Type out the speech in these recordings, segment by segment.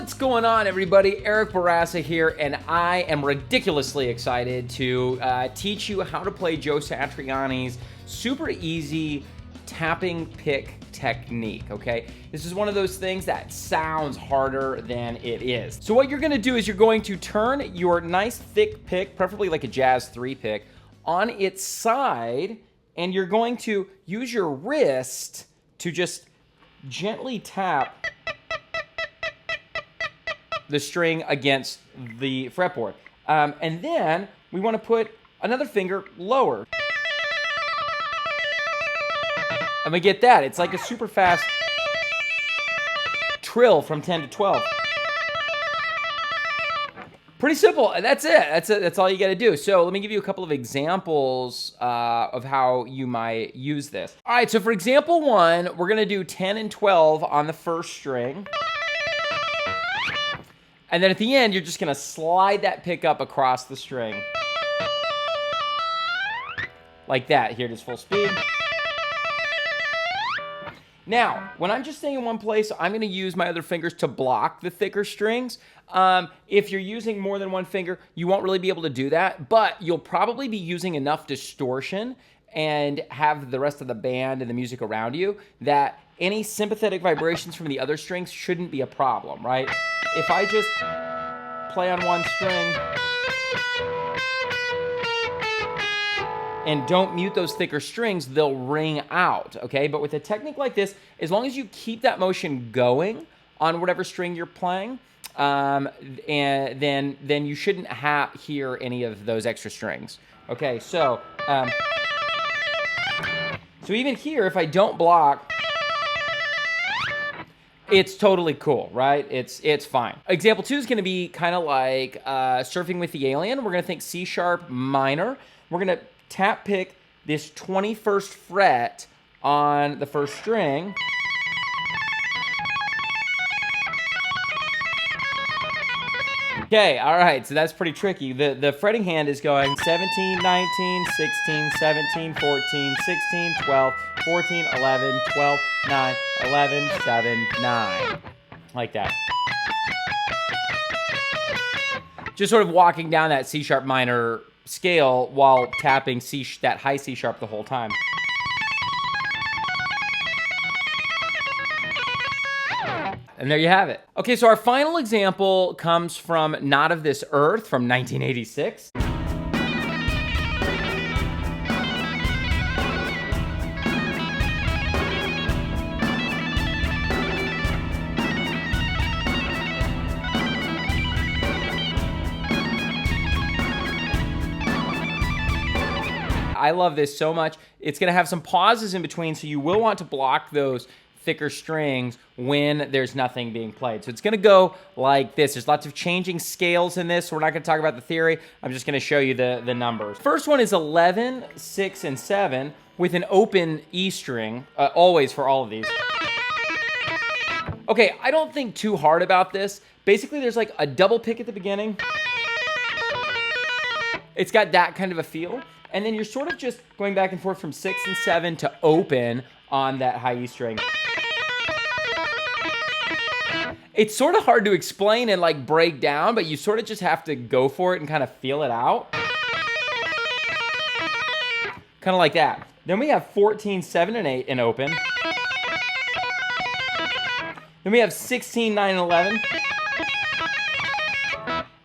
What's going on, everybody? Eric Bourassa here, and I am ridiculously excited to teach you how to play Joe Satriani's super easy tapping pick technique, okay? This is one of those things that sounds harder than it is. So what you're gonna do is you're going to turn your nice thick pick, preferably like a Jazz 3 pick, on its side, and you're going to use your wrist to just gently tap the string against the fretboard. And then we want to put another finger lower. And we get that. It's like a super fast trill from 10 to 12. Pretty simple, and that's it. That's all you gotta do. So let me give you a couple of examples of how you might use this. All right, so for example 1, we're gonna do 10 and 12 on the first string. And then at the end, you're just gonna slide that pick up across the string. Like that. Here it is full speed. Now, when I'm just staying in one place, I'm gonna use my other fingers to block the thicker strings. If you're using more than one finger, you won't really be able to do that, but you'll probably be using enough distortion and have the rest of the band and the music around you that any sympathetic vibrations from the other strings shouldn't be a problem, right? If I just play on one string and don't mute those thicker strings, they'll ring out, okay? But with a technique like this, as long as you keep that motion going on whatever string you're playing, and then you shouldn't hear any of those extra strings. Okay, so even here, if I don't block, it's totally cool, right? It's fine. Example 2 is gonna be kind of like Surfing with the Alien. We're gonna think C sharp minor. We're gonna tap pick this 21st fret on the first string. Okay, all right, so that's pretty tricky. The fretting hand is going 17, 19, 16, 17, 14, 16, 12, 14, 11, 12, 9, 11, 7, 9. Like that. Just sort of walking down that C sharp minor scale while tapping that high C sharp the whole time. And there you have it. Okay, so our final example comes from Not of This Earth from 1986. I love this so much. It's gonna have some pauses in between, so you will want to block those thicker strings when there's nothing being played. So it's gonna go like this. There's lots of changing scales in this, so we're not gonna talk about the theory. I'm just gonna show you the numbers. First one is 11, 6, and 7 with an open E string, always for all of these. Okay, I don't think too hard about this. Basically, there's like a double pick at the beginning. It's got that kind of a feel. And then you're sort of just going back and forth from 6 and 7 to open on that high E string. It's sort of hard to explain and like break down, but you sort of just have to go for it and kind of feel it out. Kind of like that. Then we have 14, 7, and 8 in open. Then we have 16, 9, and 11.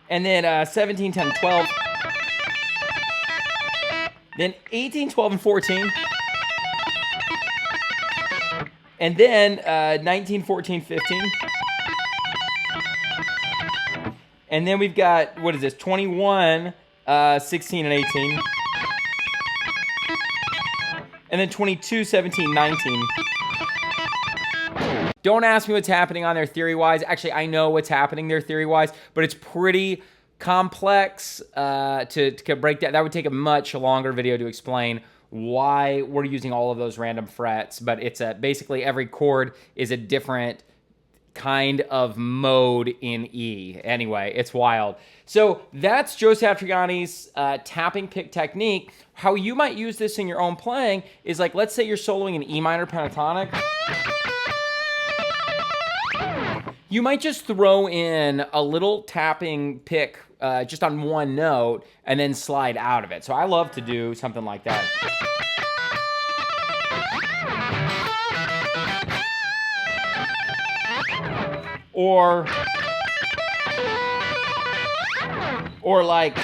And then 17, 10, and 12. Then 18, 12, and 14. And then 19, 14, 15. And then we've got, what is this, 21, 16, and 18. And then 22, 17, 19. Don't ask me what's happening on there theory-wise. Actually, I know what's happening there theory-wise, but it's pretty complex to break that. That would take a much longer video to explain why we're using all of those random frets, but it's basically every chord is a different kind of mode in E. Anyway, it's wild. So that's Joe Satriani's tapping pick technique. How you might use this in your own playing is like, let's say you're soloing an E minor pentatonic. You might just throw in a little tapping pick just on one note and then slide out of it. So I love to do something like that. Or like,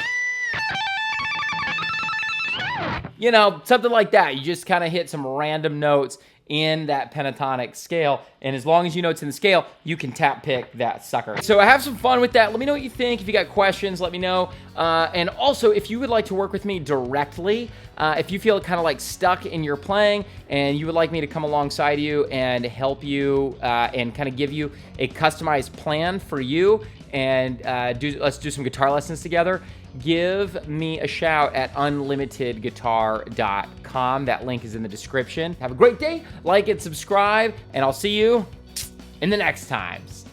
you know, something like that. You just kind of hit some random notes in that pentatonic scale, and as long as you know it's in the scale, you can tap pick that sucker. So have some fun with that. Let me know what you think. If you got questions, let me know. And also, if you would like to work with me directly, if you feel kind of like stuck in your playing and you would like me to come alongside you and help you and kind of give you a customized plan for you and let's do some guitar lessons together, give me a shout at unlimitedguitar.com. That link is in the description. Have a great day, like and subscribe, and I'll see you in the next times.